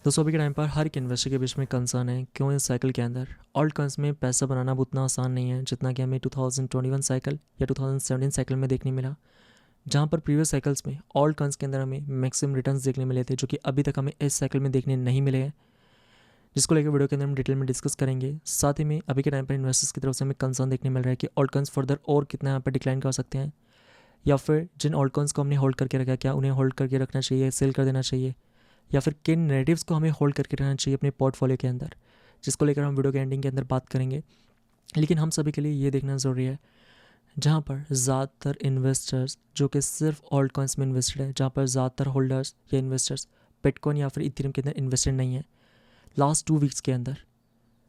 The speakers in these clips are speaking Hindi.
दोस्तों अभी के टाइम पर हर एक इन्वेस्टर के बीच में कंसर्न है क्यों इस साइकिल के अंदर ऑल्ट कॉइन्स में पैसा बनाना अब उतना आसान नहीं है जितना कि हमें 2021 साइकिल या 2017 साइकिल में देखने मिला। जहां पर प्रीवियस साइकिल्स में ऑल्ट कॉइन्स के अंदर हमें मैक्सिमम रिटर्न्स देखने मिले थे जो कि अभी तक हमें इस साइकिल में देखने नहीं मिले हैं, जिसको लेकर वीडियो के अंदर हम डिटेल में डिस्कस करेंगे। साथ ही में अभी के टाइम पर इन्वेस्टर्स की तरफ से हमें कंसर्न देखने मिल रहा है कि ऑल्ट कॉइन्स फर्दर और कितना यहाँ पर डिक्लाइन कर सकते हैं, या फिर जिन ऑल्ट कॉइन्स को हमने होल्ड करके रखा है क्या उन्हें होल्ड करके रखना चाहिए, सेल कर देना चाहिए, या फिर किन नैरेटिव्स को हमें होल्ड करके रहना चाहिए अपने पोर्टफोलियो के अंदर, जिसको लेकर हम वीडियो के एंडिंग के अंदर बात करेंगे। लेकिन हम सभी के लिए ये देखना ज़रूरी है जहाँ पर ज़्यादातर इन्वेस्टर्स जो कि सिर्फ ऑल्ट कॉइन्स में इन्वेस्टेड है, जहाँ पर ज़्यादातर होल्डर्स या इन्वेस्टर्स बिटकॉइन या फिर इथेरियम के अंदर इन्वेस्टेड नहीं है। लास्ट 2 वीक्स के अंदर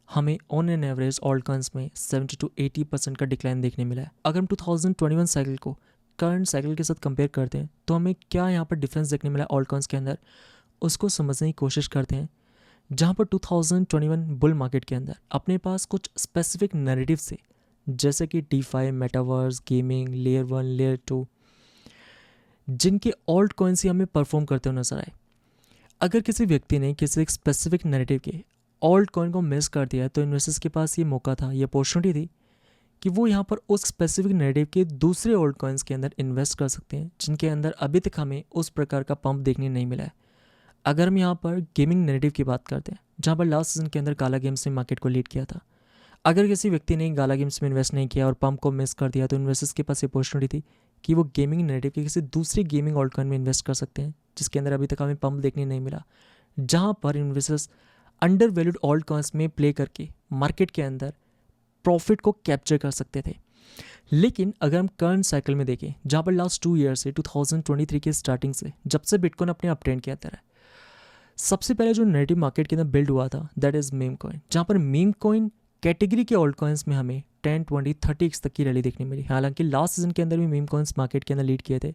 हमें on an average alt coins में 70 to 80% का डिक्लाइन देखने मिला है। अगर हम 2021 साइकिल को करंट साइकिल के साथ कंपेयर करते हैं तो हमें क्या यहाँ पर डिफरेंस देखने मिला है ऑल्ट कॉइन्स के अंदर, उसको समझने की कोशिश करते हैं। जहाँ पर 2021 बुल मार्केट के अंदर अपने पास कुछ स्पेसिफिक नैरेटिव से, जैसे कि DeFi, metaverse, gaming, layer 1, layer 2, जिनके ऑल्ट कॉइन्स ही हमें परफॉर्म करते हुए नजर आए। अगर किसी व्यक्ति ने किसी एक स्पेसिफिक नैरेटिव के ऑल्ट कॉइन को मिस कर दिया है तो इन्वेस्टर्स के पास ये मौका था, ये अपॉर्चुनिटी थी कि वो यहाँ पर उस स्पेसिफिक नैरेटिव के दूसरे ऑल्ट कॉइन्स के अंदर इन्वेस्ट कर सकते हैं जिनके अंदर अभी तक हमें उस प्रकार का पंप देखने नहीं मिला है। अगर हम यहाँ पर गेमिंग नैरेटिव की बात करते हैं, जहाँ पर लास्ट सीजन के अंदर गाला गेम्स ने मार्केट को लीड किया था, अगर किसी व्यक्ति ने गाला गेम्स में इन्वेस्ट नहीं किया और पंप को मिस कर दिया तो इन्वेस्टर्स के पास अपॉर्चुनिटी थी कि वो गेमिंग नैरेटिव के किसी दूसरी गेमिंग ऑल्ट कॉइन में इन्वेस्ट कर सकते हैं जिसके अंदर अभी तक हमें पंप देखने नहीं मिला, जहाँ पर investors under valued alt coins में प्ले करके मार्केट के अंदर प्रॉफिट को कैप्चर कर सकते थे। लेकिन अगर हम करंट साइकिल में देखें, जहाँ पर लास्ट 2 ईयर से 2023 के स्टार्टिंग से जब से बिटकॉइन अपने अपट्रेंड के अंदर है, सबसे पहले जो नैरेटिव मार्केट के अंदर बिल्ड हुआ था दैट इज मीम कॉइन, जहाँ पर मीम कॉइन कैटेगरी के ऑल्ट कॉइन्स में हमें 10, 20, 30x तक की रैली देखने मिली। हालांकि लास्ट सीजन के अंदर भी मीम कॉइन्स मार्केट के अंदर लीड किए थे,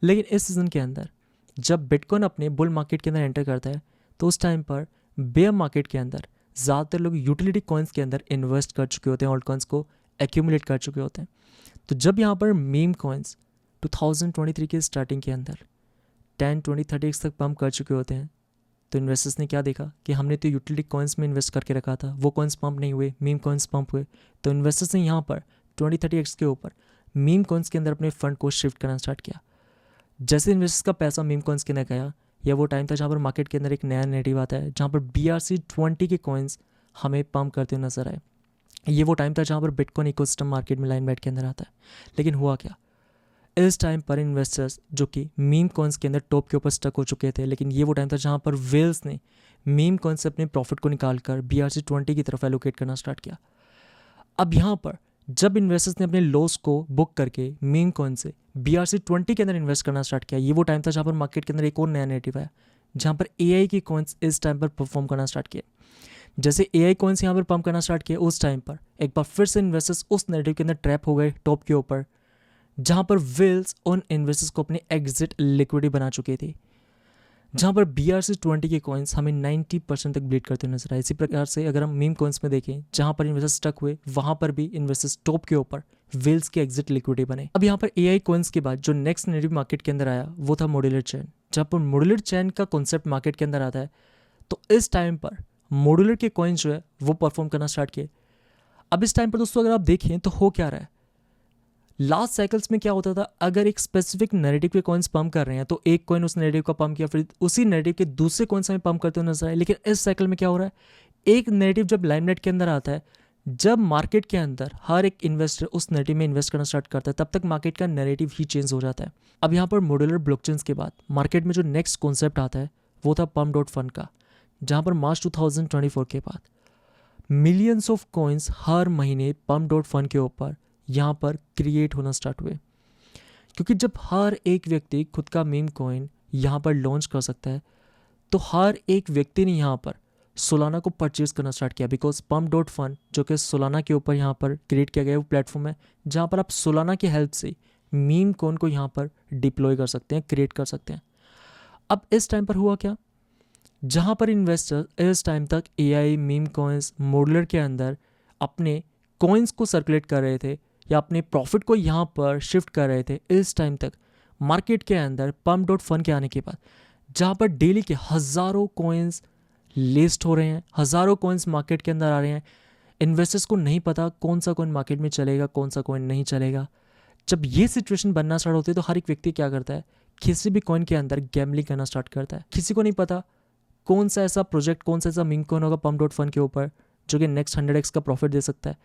लेकिन इस सीजन के अंदर जब बिटकॉइन अपने बुल मार्केट के अंदर एंटर करता है तो उस टाइम पर बेयर मार्केट के अंदर ज़्यादातर लोग यूटिलिटी कॉइन्स के अंदर इन्वेस्ट कर चुके होते हैं, ऑल्ट कॉइन्स को एक्यूमुलेट कर चुके होते हैं। तो जब यहाँ पर मीम कॉइन्स 2023 के स्टार्टिंग के अंदर 10, 20, 30x तक पंप कर चुके होते हैं तो इन्वेस्टर्स ने क्या देखा कि हमने तो यूटिलिटी कॉइन्स में इन्वेस्ट करके रखा था, वो कॉइन्स पंप नहीं हुए, मीम कॉइन्स पंप हुए। तो इन्वेस्टर्स ने यहाँ पर 20-30x के ऊपर मीम कॉइन्स के अंदर अपने फंड को शिफ्ट करना स्टार्ट किया। जैसे इन्वेस्टर्स का पैसा मीम कॉइन्स के अंदर गया, या वो टाइम था जहाँ पर मार्केट के अंदर एक नया नैरेटिव आता है जहाँ पर BRC20 के कॉइन्स हमें पंप करते हुए नजर आए। ये वो टाइम था जहाँ पर बिटकॉइन इकोसिस्टम मार्केट में लाइन बैट के अंदर आता है। लेकिन हुआ क्या, इस टाइम पर इन्वेस्टर्स जो कि मीम कॉइन्स के अंदर टॉप के ऊपर स्टक हो चुके थे, लेकिन ये वो टाइम था जहाँ पर वेल्स ने मीम कॉइन से अपने प्रॉफिट को निकालकर BRC20 की तरफ एलोकेट करना स्टार्ट किया। अब यहाँ पर जब इन्वेस्टर्स ने अपने लॉस को बुक करके मीम कॉइन से BRC20 के अंदर इन्वेस्ट करना स्टार्ट किया, ये वो टाइम था जहाँ पर मार्केट के अंदर एक और नया नेरेटिव आया जहाँ पर AI की कॉइन्स इस टाइम पर परफॉर्म करना स्टार्ट किए। जैसे AI कॉइन्स यहाँ पर पंप करना स्टार्ट किया, उस टाइम पर एक बार फिर से इन्वेस्टर्स उस नैरेटिव के अंदर ट्रैप हो गए टॉप के ऊपर, जहाँ पर वेल्स उन इन्वेस्टर्स को अपने एग्जिट लिक्विडिटी बना चुके थे, जहाँ पर BRC20 के कॉइन्स हमें 90% तक ब्लीड करते हुए नजर आए। इसी प्रकार से अगर हम मीम कॉइन्स में देखें, जहाँ पर इन्वेस्टर्स स्टक हुए वहाँ पर भी इन्वेस्टर्स टॉप के ऊपर वेल्स के एग्जिट लिक्विडिटी बने। अब यहाँ पर AI कॉइन्स के बाद जो नेक्स्ट नैरेटिव मार्केट के अंदर आया वो था मॉड्यूलर चेन। जहाँ पर मॉड्यूलर चेन का कॉन्सेप्ट मार्केट के अंदर आता है तो इस टाइम पर मॉड्यूलर के कॉइन्स जो है वो परफॉर्म करना स्टार्ट किए। अब इस टाइम पर दोस्तों अगर आप देखें तो हो क्या रहा है, लास्ट साइकिल्स में क्या होता था, अगर एक स्पेसिफिक नैरेटिव के कॉइन्स पंप कर रहे हैं तो एक कॉइन उस नैरेटिव का पंप किया, फिर उसी नैरेटिव के दूसरे कॉइन्स हमें पंप करते हुए नजर आए। लेकिन इस साइकिल में क्या हो रहा है, एक नैरेटिव जब लाइमलाइट के अंदर आता है, जब मार्केट के अंदर हर एक इन्वेस्टर उस नैरेटिव में इन्वेस्ट करना स्टार्ट करता है, तब तक मार्केट का नैरेटिव ही चेंज हो जाता है। अब यहाँ पर मॉड्यूलर ब्लॉकचेन्स के बाद मार्केट में जो नेक्स्ट कॉन्सेप्ट आता है वो था पम्प डॉट फंड का, जहाँ पर मार्च 2024 के बाद मिलियंस ऑफ कॉइन्स हर महीने पम्प डॉट फंड के ऊपर यहाँ पर क्रिएट होना स्टार्ट हुए, क्योंकि जब हर एक व्यक्ति खुद का मीम कॉइन यहाँ पर लॉन्च कर सकता है तो हर एक व्यक्ति ने यहाँ पर सोलाना को परचेज करना स्टार्ट किया। बिकॉज पम्प डॉट फंड जो कि सोलाना के ऊपर यहाँ पर क्रिएट किया गया वो प्लेटफॉर्म है जहाँ पर आप सोलाना की हेल्प से मीम कॉइन को यहाँ पर डिप्लॉय कर सकते हैं, क्रिएट कर सकते हैं। अब इस टाइम पर हुआ क्या, जहाँ पर इन्वेस्टर इस टाइम तक AI मीम कॉइन्स मॉड्यूलर के अंदर अपने कॉइन्स को सर्कुलेट कर रहे थे या अपने प्रॉफिट को यहाँ पर शिफ्ट कर रहे थे, इस टाइम तक मार्केट के अंदर पम्प डॉट फंड के आने के बाद जहाँ पर डेली के हज़ारों कॉइन्स लिस्ट हो रहे हैं, हज़ारों कॉइन्स मार्केट के अंदर आ रहे हैं। इन्वेस्टर्स को नहीं पता कौन सा कॉइन मार्केट में चलेगा, कौन सा कॉइन नहीं चलेगा। जब ये सिचुएशन बनना स्टार्ट होती है तो हर एक व्यक्ति क्या करता है, किसी भी कॉइन के अंदर गैम्बलिंग करना स्टार्ट करता है। किसी को नहीं पता कौन सा ऐसा प्रोजेक्ट, कौन सा ऐसा मीम कॉइन होगा पम्प डॉट फंड के ऊपर जो कि नेक्स्ट 100x का प्रॉफिट दे सकता है।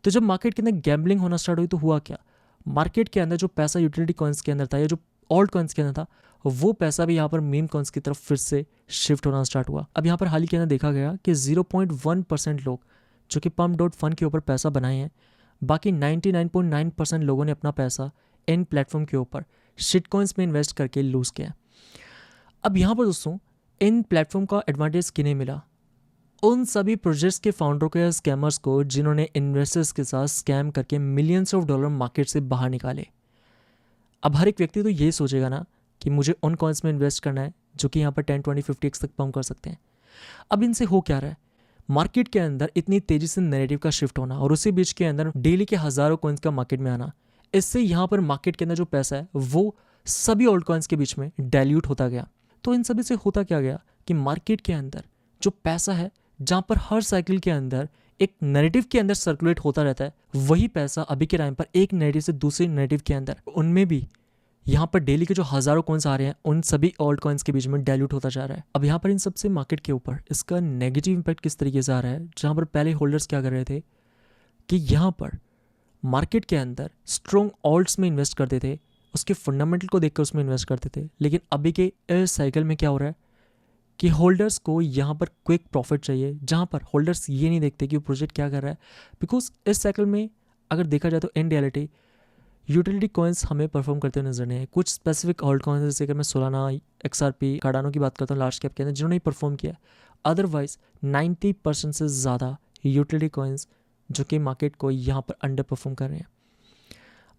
तो जब मार्केट के अंदर गैम्बलिंग होना स्टार्ट हुई तो हुआ क्या, मार्केट के अंदर जो पैसा यूटिलिटी कॉइन्स के अंदर था या जो ऑल्ट कॉइन्स के अंदर था, वो पैसा भी यहाँ पर मीम कॉइन्स की तरफ फिर से शिफ्ट होना स्टार्ट हुआ। अब यहाँ पर हाल ही के अंदर देखा गया कि 0.1% लोग जो कि पम्प डॉट फंड के ऊपर पैसा बनाए हैं, बाकी 99.9% लोगों ने अपना पैसा इन प्लेटफॉर्म के ऊपर शिट कॉइन्स में इन्वेस्ट करके लूज़ किया। अब यहाँ पर दोस्तों इन प्लेटफॉर्म का एडवांटेज किन्हें मिला, उन सभी प्रोजेक्ट्स के फाउंडरों को या स्कैमर्स को जिन्होंने इन्वेस्टर्स के साथ स्कैम करके मिलियंस ऑफ डॉलर मार्केट से बाहर निकाले। अब हर एक व्यक्ति तो ये सोचेगा ना कि मुझे उन कॉइन्स में इन्वेस्ट करना है जो कि यहाँ पर 10, 20, 50x तक पंप कर सकते हैं। अब इनसे हो क्या रहा है, मार्केट के अंदर इतनी तेजी से नैरेटिव का शिफ्ट होना और उसी बीच के अंदर डेली के हज़ारों कॉइन्स का मार्केट में आना, इससे यहाँ पर मार्केट के अंदर जो पैसा है वो सभी ओल्ड कॉइन्स के बीच में डाइल्यूट होता गया। तो इन सभी से होता क्या गया कि मार्केट के अंदर जो पैसा है, जहाँ पर हर साइकिल के अंदर एक नैरेटिव के अंदर सर्कुलेट होता रहता है, वही पैसा अभी के टाइम पर एक नैरेटिव से दूसरे नैरेटिव के अंदर, उनमें भी यहाँ पर डेली के जो हज़ारों कॉइन्स आ रहे हैं उन सभी ओल्ड कॉइन्स के बीच में डाइल्यूट होता जा रहा है। अब यहाँ पर इन सबसे मार्केट के ऊपर इसका नेगेटिव इम्पैक्ट किस तरीके से आ रहा है, जहाँ पर पहले होल्डर्स क्या कर रहे थे कि यहाँ पर मार्केट के अंदर स्ट्रॉन्ग ऑल्ट्स में इन्वेस्ट करते थे, उसके फंडामेंटल को देखकर उसमें इन्वेस्ट करते थे। लेकिन अभी के इस साइकिल में क्या हो रहा है कि होल्डर्स को यहाँ पर क्विक प्रॉफिट चाहिए, जहाँ पर होल्डर्स ये नहीं देखते कि वो प्रोजेक्ट क्या कर रहा है। बिकॉज इस साइकिल में अगर देखा जाए तो इन रियलिटी यूटिलिटी कॉइन्स हमें परफॉर्म करते हुए नजर नहीं है। कुछ स्पेसिफिक होल्ड कॉइन्स जैसे कि मैं सोलाना, XRP, कार्डानो की बात करता हूँ लार्ज कैप के अंदर, जिन्होंने परफॉर्म किया। अदरवाइज 90% से ज़्यादा यूटिलिटी कॉइन्स जो कि मार्केट को यहाँ पर अंडर परफॉर्म कर रहे हैं।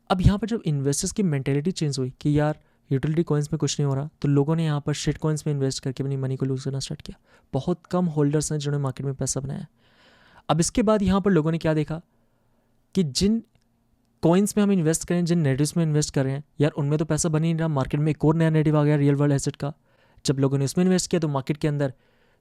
अब यहाँ पर जब इन्वेस्टर्स की मेंटेलिटी चेंज हुई कि यार यूटिलिटी कॉइन्स में कुछ नहीं हो रहा, तो लोगों ने यहाँ पर शिट कॉइन्स में इन्वेस्ट करके अपनी मनी को लूज करना स्टार्ट किया। बहुत कम होल्डर्स हैं जिन्होंने मार्केट में पैसा बनाया। अब इसके बाद यहाँ पर लोगों ने क्या देखा कि जिन कॉइन्स में हम इन्वेस्ट करें, जिन नेटिव्स में इन्वेस्ट कर रहे हैं, यार उनमें तो पैसा बन ही नहीं रहा। मार्केट में एक और नया नेटिव आ गया रियल वर्ल्ड एसेट का। जब लोगों ने उसमें इन्वेस्ट किया तो मार्केट के अंदर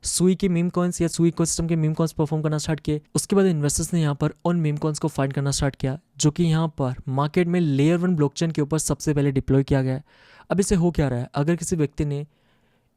सुई के मीम कॉइन्स या सुई इकोसिस्टम के मीम कॉइन्स परफॉर्म करना स्टार्ट किए। उसके बाद इन्वेस्टर्स ने यहाँ पर उन मीम कॉइन्स को फाइंड करना स्टार्ट किया जो कि यहाँ पर मार्केट में लेयर 1 ब्लॉकचेन के ऊपर सबसे पहले डिप्लॉय किया गया है। अब इससे हो क्या रहा है, अगर किसी व्यक्ति ने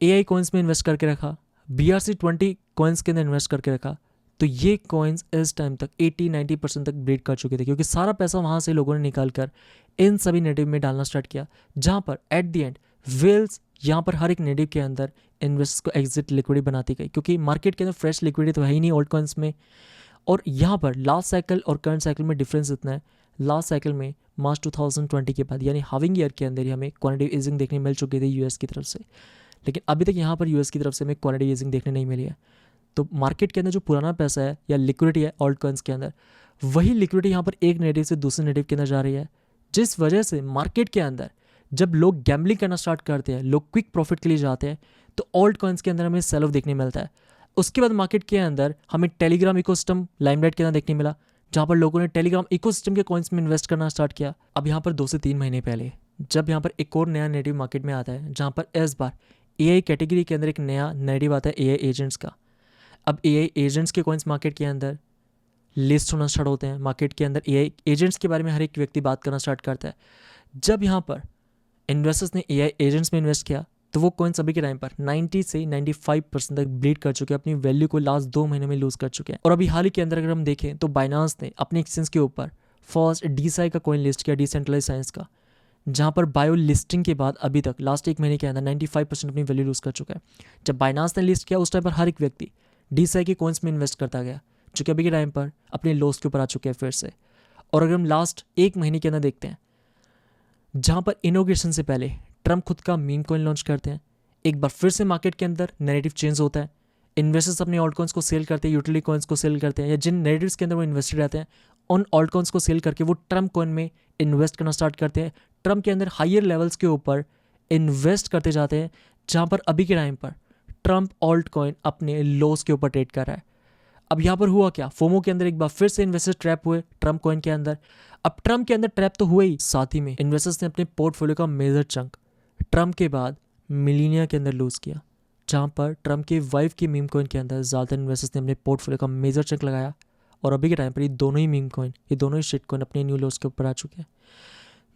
AI कॉइन्स में इन्वेस्ट करके रखा, BRC20 कॉइन्स के अंदर इन्वेस्ट करके रखा, तो ये कॉइन्स इस टाइम तक 80-90% तक ब्रीड कर चुके थे, क्योंकि सारा पैसा वहाँ से लोगों ने निकाल कर इन सभी नेटिव में डालना स्टार्ट किया, जहाँ पर एट द एंड वेल्स यहाँ पर हर एक नेटिव के अंदर इन्वेस्टर्स को एग्जिट लिक्विडिटी बनाती गई, क्योंकि मार्केट के अंदर फ्रेश लिक्विडिटी तो है ही नहीं ओल्ड कॉइन्स में। और यहाँ पर लास्ट साइकिल और करंट साइकिल में डिफरेंस इतना है, लास्ट साइकिल में मार्च 2020 के बाद यानी हाविंग ईयर के अंदर ही हमें क्वांटिटेटिव ईजिंग देखने मिल चुकी थी यूएस की तरफ से, लेकिन अभी तक यहाँ पर यूएस की तरफ से हमें क्वांटिटेटिव ईजिंग देखने नहीं मिली है। तो मार्केट के अंदर जो पुराना पैसा है या लिक्विडिटी है ओल्ड कॉइन्स के अंदर, वही लिक्विडिटी यहाँ पर एक नेटिव से दूसरे नेटिव के अंदर जा रही है, जिस वजह से मार्केट के अंदर जब लोग गैम्बलिंग करना स्टार्ट करते हैं, लोग क्विक प्रॉफिट के लिए जाते हैं, तो ओल्ड कॉइन्स के अंदर हमें सेल ऑफ देखने मिलता है। उसके बाद मार्केट के अंदर हमें टेलीग्राम इकोसिस्टम लाइमलाइट के अंदर देखने मिला, जहाँ पर लोगों ने टेलीग्राम इकोसिस्टम के कॉइन्स में इन्वेस्ट करना स्टार्ट किया। अब यहाँ पर 2 से 3 महीने पहले जब यहाँ पर एक और नया नेटिव मार्केट में आता है, जहाँ पर इस बार AI कैटेगरी के अंदर एक नया नेटिव आता है AI एजेंट्स का। अब AI एजेंट्स के कॉइन्स मार्केट के अंदर लिस्ट होना स्टार्ट होते हैं। मार्केट के अंदर AI एजेंट्स के बारे में हर एक व्यक्ति बात करना स्टार्ट करता है। जब यहाँ पर इन्वेस्टर्स ने AI एजेंट्स में इन्वेस्ट किया तो वो कॉइन्स अभी के टाइम पर 90 से 95% तक ब्लीड कर चुके हैं, अपनी वैल्यू को लास्ट 2 महीने में लूज कर चुके हैं। और अभी हाल ही के अंदर अगर हम देखें तो बाइनांस ने अपने एक्सचेंज के ऊपर फर्स्ट DeSci का कॉइन लिस्ट किया, डिसेंट्रलाइज साइंस का, जहाँ पर बायो लिस्टिंग के बाद अभी तक लास्ट 1 महीने के अंदर 95% अपनी वैल्यू लूज कर चुका है। जब बाइनांस ने लिस्ट किया उस टाइम पर हर एक व्यक्ति DeSci के कॉइन्स में इन्वेस्ट करता गया, जो कि अभी के टाइम पर अपने लॉस के ऊपर आ चुके हैं फिर से। और अगर हम लास्ट 1 महीने के अंदर देखते हैं, जहाँ पर इनोग्रेशन से पहले ट्रम्प खुद का मीम कॉइन लॉन्च करते हैं, एक बार फिर से मार्केट के अंदर नैरेटिव चेंज होता है, इन्वेस्टर्स अपने ऑल्ट कॉइन्स को सेल करते हैं, यूटिलिटी कॉइन्स को सेल करते हैं, या जिन नैरेटिव्स के अंदर वो इन्वेस्टेड रहते हैं उन ऑल्ट कॉइन्स को सेल करके वो ट्रम्प कॉइन में इन्वेस्ट करना स्टार्ट करते हैं, ट्रम्प के अंदर हायर लेवल्स के ऊपर इन्वेस्ट करते जाते हैं, जहाँ पर अभी के टाइम पर ट्रम्प ऑल्ट कॉइन अपने लॉस के ऊपर ट्रेड कर रहा है। अब यहाँ पर हुआ क्या, फोमो के अंदर एक बार फिर से इन्वेस्टर्स ट्रैप हुए ट्रम्प कॉइन के अंदर। अब ट्रम्प के अंदर ट्रैप तो हुए ही, साथ ही में इन्वेस्टर्स ने अपने पोर्टफोलियो का मेजर चंक ट्रम्प के बाद मिलीनिया के अंदर लूज किया, जहाँ पर ट्रम्प की वाइफ की मीम कॉइन के अंदर ज़्यादातर इन्वेस्टर्स ने अपने पोर्टफोलियो का मेजर चंक लगाया और अभी के टाइम पर ये दोनों ही मीम कॉइन, ये दोनों ही शिट कॉइन अपने न्यू लोस के ऊपर आ चुके हैं।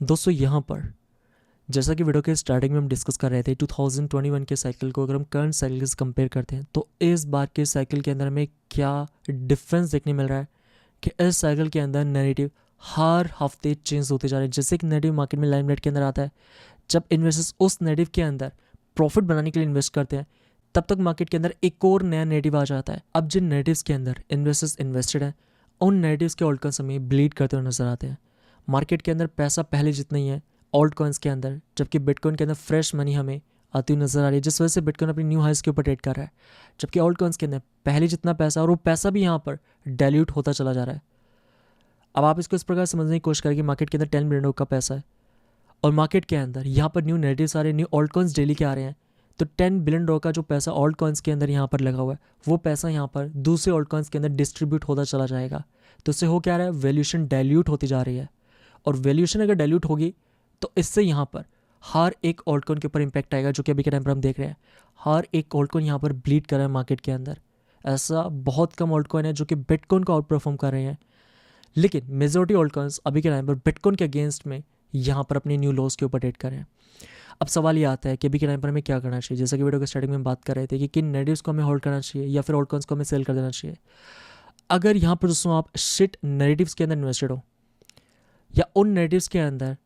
दोस्तों यहाँ पर जैसा कि वीडियो के स्टार्टिंग में हम डिस्कस कर रहे थे 2021 के साइकिल को अगर हम करंट साइकिल से कंपेयर करते हैं तो इस बार के साइकिल के अंदर हमें क्या डिफरेंस देखने मिल रहा है कि इस साइकिल के अंदर नैरेटिव हर हफ्ते चेंज होते जा रहे हैं। जैसे एक नैरेटिव मार्केट में लाइमलाइट के अंदर आता है, जब इन्वेस्टर्स उस नैरेटिव के अंदर प्रॉफिट बनाने के लिए इन्वेस्ट करते हैं तब तक मार्केट के अंदर एक और नया नैरेटिव आ जाता है। अब जिन नैरेटिव्स के अंदर इन्वेस्टर्स इन्वेस्टेड हैं उन नैरेटिव्स के ऑल्ट कॉइन्स हमें ब्लीड करते हुए नजर आते हैं। मार्केट के अंदर पैसा पहले जितना ही है ऑल्ट कॉइन्स के अंदर, जबकि बिटकॉइन के अंदर फ्रेश मनी हमें आती हुई नजर आ रही है, जिस वजह से बिटकॉइन अपनी न्यू हाइस के ऊपर ट्रेड कर रहा है। जबकि ऑल्ट कॉइन्स के अंदर पहले जितना पैसा और वो पैसा भी यहाँ पर डाइल्यूट होता चला जा रहा है। अब आप इसको इस प्रकार समझने की कोशिश करें कि मार्केट के अंदर 10 बिलियन का पैसा है और मार्केट के अंदर यहाँ पर न्यू नैरेटिव्स आ रहे हैं, न्यू ऑल्ट कॉइन्स डेली के आ रहे हैं। तो 10 बिलियन डॉलर का जो पैसा ऑल्ट कॉइन्स के अंदर यहाँ पर लगा हुआ है वो पैसा यहाँ पर दूसरे ऑल्ट कॉइन्स के अंदर डिस्ट्रीब्यूट होता चला जाएगा। तो इससे हो क्या रहा है, वैल्यूएशन डाइल्यूट होती जा रही है और वैल्यूएशन अगर डाइल्यूट होगी तो इससे यहाँ पर हर एक ऑल्ट कॉइन के ऊपर इंपैक्ट आएगा, जो कि अभी के टाइम पर हम देख रहे हैं। हर एक ऑल्ट कॉइन यहाँ पर ब्लीड कर रहा है मार्केट के अंदर। ऐसा बहुत कम ऑल्ट कॉइन है जो कि बिटकॉइन को आउट परफॉर्म कर रहे हैं, लेकिन मेजॉरिटी ऑल्ट कॉइन्स अभी के टाइम पर बिटकॉइन के अगेंस्ट में यहाँ पर अपने न्यू लॉस के ऊपर ट्रेड कर रहे हैं। अब सवाल ये आता है कि अभी के टाइम पर हमें क्या करना चाहिए। जैसा कि वीडियो के स्टार्टिंग में हम बात कर रहे थे कि किन नैरेटिव्स को हमें होल्ड करना चाहिए या फिर ऑल्ट कॉइन्स को हमें सेल कर देना चाहिए। अगर यहाँ पर दोस्तों आप शिट नैरेटिव्स के अंदर इन्वेस्टेड हो या उन नैरेटिव्स के अंदर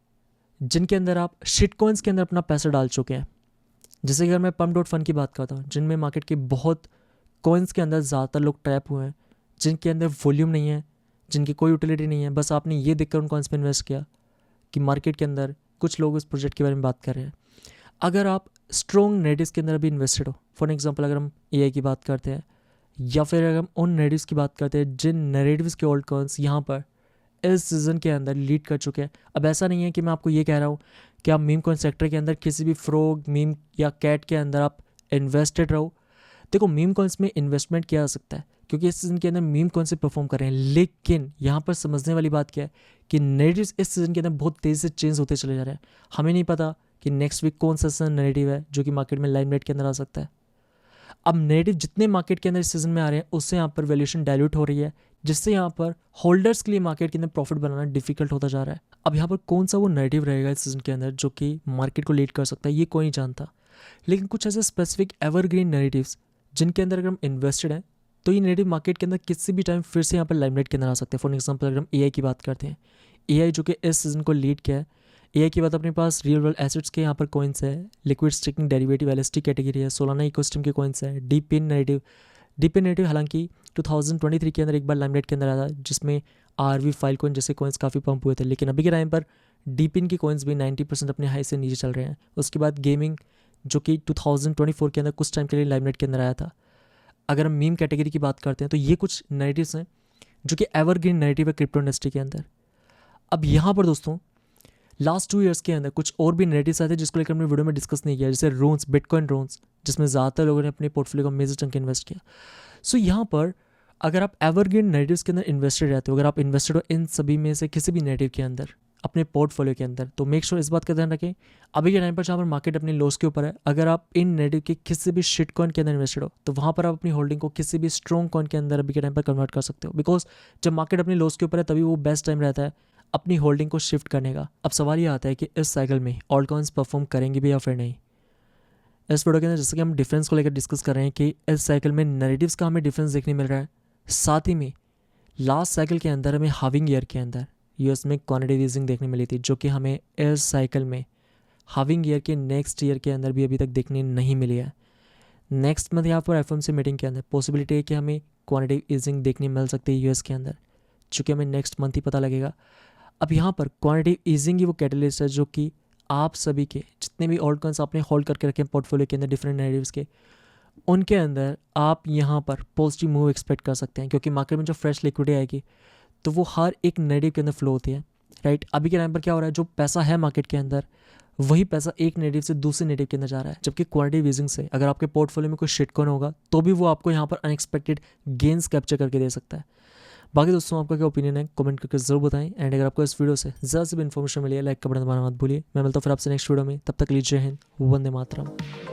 जिनके अंदर आप शिट कॉइन्स के अंदर अपना पैसा डाल चुके हैं, जैसे कि अगर मैं पम्प डॉट फंड की बात करता हूँ, जिनमें मार्केट के बहुत कॉइन्स के अंदर ज़्यादातर लोग ट्रैप हुए हैं, जिनके अंदर वॉल्यूम नहीं है, जिनकी कोई यूटिलिटी नहीं है, बस आपने ये देखकर उन कॉइन्स पे इन्वेस्ट किया कि मार्केट के अंदर कुछ लोग इस प्रोजेक्ट के बारे में बात कर रहे हैं। अगर आप स्ट्रॉन्ग नैरेटिव्स के अंदर भी इन्वेस्टेड हो, फॉर एग्जांपल अगर हम एआई की बात करते हैं या फिर अगर हम उन नैरेटिव्स की बात करते हैं जिन नैरेटिव्स के ऑल्ट कॉइन्स यहाँ पर इस सीज़न के अंदर लीड कर चुके हैं। अब ऐसा नहीं है कि मैं आपको ये कह रहा हूँ कि आप मीम कॉइन सेक्टर के अंदर किसी भी फ्रॉग मीम या कैट के अंदर आप इन्वेस्टेड रहो। देखो मीम कॉइन्स में इन्वेस्टमेंट किया जा सकता है क्योंकि इस सीज़न के अंदर मीम कॉइन से परफॉर्म कर रहे हैं, लेकिन यहाँ पर समझने वाली बात क्या है कि नैरेटिव्स इस सीज़न के अंदर बहुत तेज़ी से चेंज होते चले जा रहे हैं। हमें नहीं पता कि नेक्स्ट वीक कौन सा नैरेटिव है जो कि मार्केट में लाइमलाइट के अंदर आ सकता है। अब नैरेटिव जितने मार्केट के अंदर इस सीजन में आ रहे हैं उससे यहाँ पर वैल्यूएशन डाइल्यूट हो रही है, जिससे यहाँ पर होल्डर्स के लिए मार्केट के अंदर प्रॉफिट बनाना डिफिकल्ट होता जा रहा है। अब यहाँ पर कौन सा वो नैरेटिव रहेगा इस सीजन के अंदर जो कि मार्केट को लीड कर सकता है ये कोई नहीं जानता, लेकिन कुछ ऐसे स्पेसिफिक एवरग्रीन नैरेटिव्स जिनके अंदर अगर हम इन्वेस्टेड हैं तो ये नैरेटिव मार्केट के अंदर किसी भी टाइम फिर से यहाँ पर लाइमलाइट के अंदर आ सकते हैं। फॉर एग्जाम्पल अगर हम एआई की बात करते हैं, एआई जो कि इस सीजन को लीड किया है। एआई के बाद अपने पास रियल वर्ल्ड एसेट्स के यहाँ पर कॉइन्स है, liquid staking derivative LST category है, सोलाना इकोसिस्टम के कॉइन्स है, डीपिन नैरेटिव हालांकि 2023 के अंदर एक बार लाइमलाइट के अंदर आया था जिसमें आरवी फाइल कॉइन जैसे कॉइन्स काफ़ी पंप हुए थे, लेकिन अभी के टाइम पर डीपिन की कॉइन्स भी 90% अपने हाई से नीचे चल रहे हैं। उसके बाद गेमिंग जो कि 2024 के अंदर कुछ टाइम के लिए लाइमलाइट के अंदर आया था। अगर हम मीम कैटेगरी की बात करते हैं तो ये कुछ नैरेटिव्स हैं जो कि एवरग्रीन नैरेटिव है क्रिप्टो इंडस्ट्री के अंदर। अब यहाँ पर दोस्तों लास्ट 2 ईयर्स के अंदर कुछ और भी नैरेटिव्स आए थे जिसको लेकर हमने वीडियो में डिस्कस नहीं किया, जैसे रोन्स, बिटकॉइन रोन्स, जिसमें ज़्यादातर लोगों ने अपने पोर्टफोलियो का मेजर चंक इन्वेस्ट किया। सो यहाँ पर अगर आप एवरग्रीन नैरेटिव्स के अंदर इन्वेस्टेड रहते हो, अगर आप इन्वेस्टेड हो इन सभी में से किसी भी नैरेटिव के अंदर अपने पोर्टफोलियो के अंदर, तो मेक श्योर इस बात का ध्यान रखें अभी के टाइम पर जहाँ पर मार्केट अपने लॉस के ऊपर है, अगर आप इन नैरेटिव के किसी भी शिट कॉइन के अंदर इन्वेस्टेड हो तो वहाँ पर आप अपनी होल्डिंग को किसी भी स्ट्रॉन्ग कॉइन के अंदर अभी के टाइम पर कन्वर्ट कर सकते हो, बिकॉज जब मार्केट अपने लॉस के ऊपर है तभी वो बेस्ट टाइम रहता है अपनी होल्डिंग को शिफ्ट करने का। अब सवाल ये आता है कि इस साइकिल में ऑल्ट कॉइन्स परफॉर्म करेंगे भी या फिर नहीं। इस वीडियो के अंदर जैसे कि हम डिफरेंस को लेकर डिस्कस कर रहे हैं कि इस साइकिल में नैरेटिव्स का हमें डिफरेंस देखने मिल रहा है, साथ ही में लास्ट साइकिल के अंदर हमें हाविंग ईयर के अंदर यूएस में क्वांटिटेटिव ईजिंग देखने मिली थी, जो कि हमें इस साइकिल में हाविंग ईयर के नेक्स्ट ईयर के अंदर भी अभी तक देखने नहीं मिली है। नेक्स्ट मंथ यहाँ पर एफओएमसी मीटिंग के अंदर पॉसिबिलिटी है कि हमें क्वांटिटेटिव ईजिंग देखने मिल सकती है यूएस के अंदर, चूँकि हमें नेक्स्ट मंथ ही पता लगेगा। अब यहाँ पर क्वांटिटेटिव ईजिंग ही वो कैटलिस्ट है जो कि आप सभी के जितने भी ऑल्ट कॉइन्स आपने होल्ड करके रखे हैं पोर्टफोलियो के अंदर डिफरेंट नैरेटिव्स के, उनके अंदर आप यहाँ पर पॉजिटिव मूव एक्सपेक्ट कर सकते हैं, क्योंकि मार्केट में जो फ्रेश लिक्विडिटी आएगी तो वो हर एक नैरेटिव के अंदर फ्लो होती है, राइट। अभी के टाइम पर क्या हो रहा है, जो पैसा है मार्केट के अंदर वही पैसा एक नैरेटिव से दूसरे नैरेटिव के अंदर जा रहा है, जबकि क्वांटिटेटिव ईजिंग से अगर आपके पोर्टफोलियो में कोई शिट कॉइन होगा तो भी वो आपको यहाँ पर अनएक्सपेक्टेड गेंस कैप्चर करके दे सकता है। बाकी दोस्तों आपका क्या ओपिनियन है कमेंट करके जरूर बताएं, एंड अगर आपको इस वीडियो से ज़्यादा से भी इन्फॉर्मेशन मिली है लाइक का बटन दबाना मत भूलिए। मैं मिलता हूँ फिर आपसे नेक्स्ट वीडियो में, तब तक लीजिए हिंद, वंदे मातरम।